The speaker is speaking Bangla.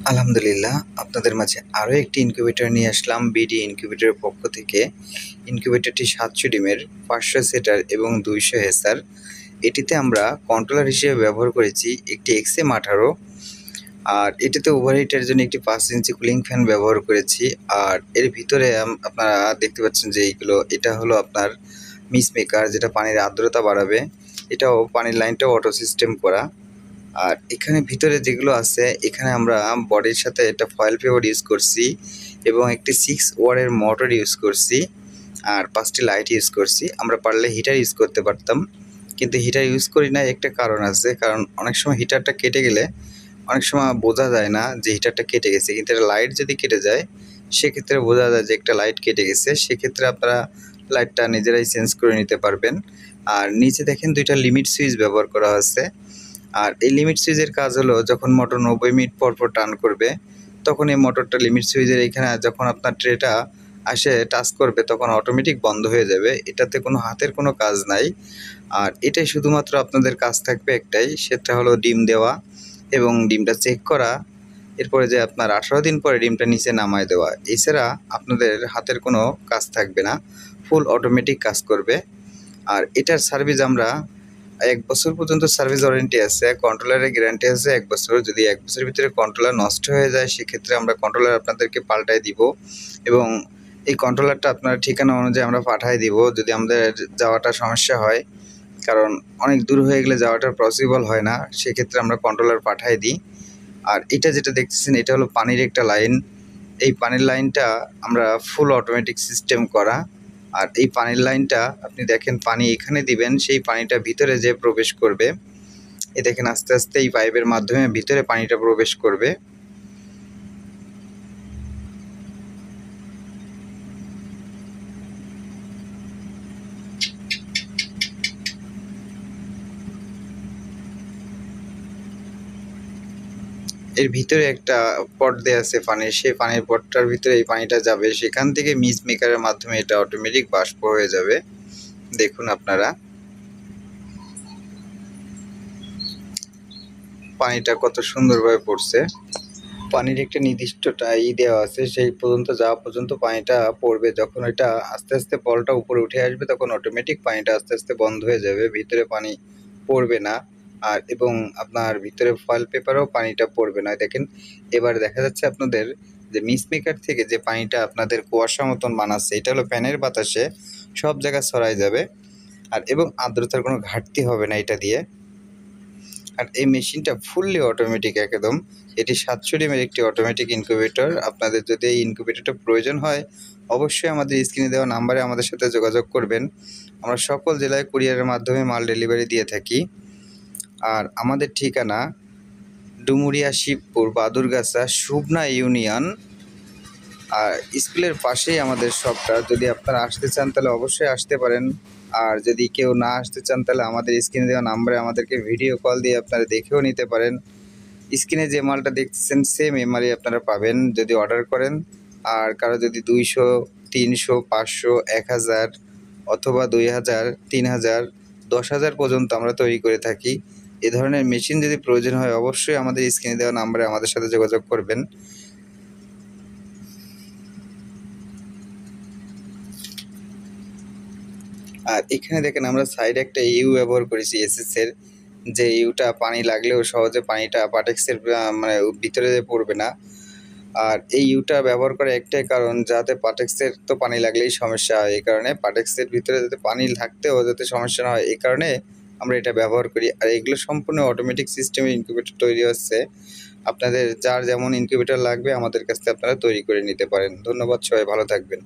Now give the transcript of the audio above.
আলহামদুলিল্লাহ, আপনাদের মাঝে আরও একটি ইনকিউবেটর নিয়ে আসলাম বিডি ইনকিউবেটরের পক্ষ থেকে। ইনকিউবেটরটি 700 ডিমের, 500 সেটার এবং 200 হেসার। এটিতে আমরা কন্ট্রোলার হিসেবে ব্যবহার করেছি একটি XM18, আর এটিতে ওভারহিটের জন্য একটি 5 ইঞ্চি কুলিং ফ্যান ব্যবহার করেছি। আর এর ভিতরে আপনারা দেখতে পাচ্ছেন যে এটা হলো আপনার মিস মেকার, যেটা পানির আর্দ্রতা বাড়াবে। এটাও পানির লাইনটাও অটো সিস্টেম করা। আর এখানে ভিতরে যেগুলো আছে, এখানে আমরা বডির সাথে একটা ফয়েল পেপার ইউজ করছি এবং একটি 6 ওয়াটের মোটর ইউজ করছি আর 5টি লাইট ইউজ করছি। আমরা পারলে হিটার ইউজ করতে পারতাম, কিন্তু হিটার ইউজ করি না। একটা কারণ আছে, কারণ অনেক সময় হিটারটা কেটে গেলে অনেক সময় বোঝা যায় না যে হিটারটা কেটে গেছে, কিন্তু লাইট যদি কেটে যায় সেক্ষেত্রে বোঝা যায় যে একটা লাইট কেটে গেছে। সেক্ষেত্রে আপনারা লাইটটা নিজেরাই চেঞ্জ করে নিতে পারবেন। আর নিচে দেখেন 2টা লিমিট সুইচ ব্যবহার করা হয়েছে। আর এই লিমিট সুইচের কাজ হলো, যখন মোটর 90 মিনিট পর পর টার্ন করবে, তখন এই মোটরটা লিমিট সুইচের এখানে যখন আপনার ট্রেটা আসে টাচ করবে, তখন অটোমেটিক বন্ধ হয়ে যাবে। এটাতে কোনো হাতের কোনো কাজ নাই। আর এটাই শুধুমাত্র আপনাদের কাজ থাকবে একটাই, সেটা হলো ডিম দেওয়া এবং ডিমটা চেক করা। এরপরে যে আপনার 18 দিন পরে ডিমটা নিচে নামায় দেওয়া। এছাড়া আপনাদের হাতের কোনো কাজ থাকবে না, ফুল অটোমেটিক কাজ করবে। আর এটার সার্ভিস আমরা 1 বছর পর্যন্ত সার্ভিস ওয়ারেন্টি আছে, কন্ট্রোলারের গ্যারান্টি আছে 1 বছর। যদি 1 বছরের ভিতরে কন্ট্রোলার নষ্ট হয়ে যায়, সেক্ষেত্রে আমরা কন্ট্রোলার আপনাদেরকে পাল্টাই দিব এবং এই কন্ট্রোলারটা আপনার ঠিকানা অনুযায়ী আমরা পাঠাই দিব যদি আমাদের যাওয়াটা সমস্যা হয়। কারণ অনেক দূর হয়ে গেলে যাওয়াটা পসিবল হয় না, সেক্ষেত্রে আমরা কন্ট্রোলার পাঠাই দিই। আর এটা যেটা দেখতেছেন, এটা হলো পানির একটা লাইন। এই পানির লাইনটা আমরা ফুল অটোমেটিক সিস্টেম করা। আর এই পানির লাইনটা আপনি দেখেন, পানি এখানে দিবেন, সেই পানিটা ভিতরে যে প্রবেশ করবে। এই দেখেন আস্তে আস্তে এই পাইপের মাধ্যমে ভিতরে পানিটা প্রবেশ করবে। এর ভিতরে একটা পট দেওয়া আছে পানির, সেই পানির পটটার ভিতরে এই পানিটা যাবে, সেখান থেকে মিস মেকারের মাধ্যমে এটা অটোমেটিক বাষ্প হয়ে যাবে। দেখুন আপনারা পানিটা কত সুন্দরভাবে পড়ছে। পানির একটা নির্দিষ্ট দেওয়া আছে, সেই পর্যন্ত যাওয়া পর্যন্ত পানিটা পড়বে। যখন এটা আস্তে আস্তে বলটা উপরে উঠে আসবে, তখন অটোমেটিক পানিটা আস্তে আস্তে বন্ধ হয়ে যাবে, ভিতরে পানি পড়বে না। আর এবং আপনার ভিতরে ফয়েল পেপারেও পানিটা পড়বে না। দেখেন এবার দেখা যাচ্ছে আপনাদের যে মিস মেকার থেকে যে পানিটা আপনাদের কুয়াশা মতন বানাচ্ছে, এটা হলো ফ্যানের বাতাসে সব জায়গায় ছড়াই যাবে। আর এবং আর্দ্রতার কোনো ঘাটতি হবে না এটা দিয়ে। আর এই মেশিনটা ফুললি অটোমেটিক একদম। এটি 700 ডিমের একটি অটোমেটিক ইনকিউবেটর। আপনাদের যদি এই ইনকিউবেটরটা প্রয়োজন হয়, অবশ্যই আমাদের স্ক্রিনে দেওয়া নাম্বারে আমাদের সাথে যোগাযোগ করবেন। আমরা সকল জেলায় কুরিয়ারের মাধ্যমে মাল ডেলিভারি দিয়ে থাকি। আর আমাদের ঠিকানা ডুমুরিয়া, শিবপুর, বাদুরগাছা, শুভনা ইউনিয়ন। আর স্কুলের পাশেই আমাদের শপটা। যদি আপনারা আসতে চান তাহলে অবশ্যই আসতে পারেন। আর যদি কেউ না আসতে চান, তাহলে আমাদের স্ক্রিনে দেওয়া নাম্বারে আমাদেরকে ভিডিও কল দিয়ে আপনারা দেখেও নিতে পারেন। স্ক্রিনে যে মালটা দেখতেছেন সেম এমআরই আপনারা পাবেন যদি অর্ডার করেন। আর কারো যদি 200, 300, 500, 1000 অথবা 2000, 3000, 10,000 পর্যন্ত আমরা তৈরি করে থাকি। এ ধরনের মেশিন যদি প্রয়োজন হয়, অবশ্যই আমাদের স্ক্রিনে দেওয়া নাম্বারে আমাদের সাথে যোগাযোগ করবেন। আর এখানে দেখেন আমরা সাইডে একটা ইউ ব্যবহার করেছি এসএসের, যে ইউটা পানি লাগলেও সহজে পানিটা পাটেক্সের মানে ভিতরে পড়বে না। আর এই ইউটা ব্যবহার করে একটাই কারণ, যাতে পাটেক্সের তো পানি লাগলেই সমস্যা হয়, এই কারণে পাটেক্সের ভিতরে যাতে পানি থাকতেও যাতে সমস্যা না হয়, এই কারণে আমরা এটা ব্যবহার করি। আর এগুলো সম্পূর্ণ অটোমেটিক সিস্টেমে ইনকিউবেটর তৈরি হচ্ছে। আপনাদের যার যেমন ইনকিউবেটর লাগবে আমাদের কাছ থেকে আপনারা তৈরি করে নিতে পারেন। ধন্যবাদ, সবাই ভালো থাকবেন।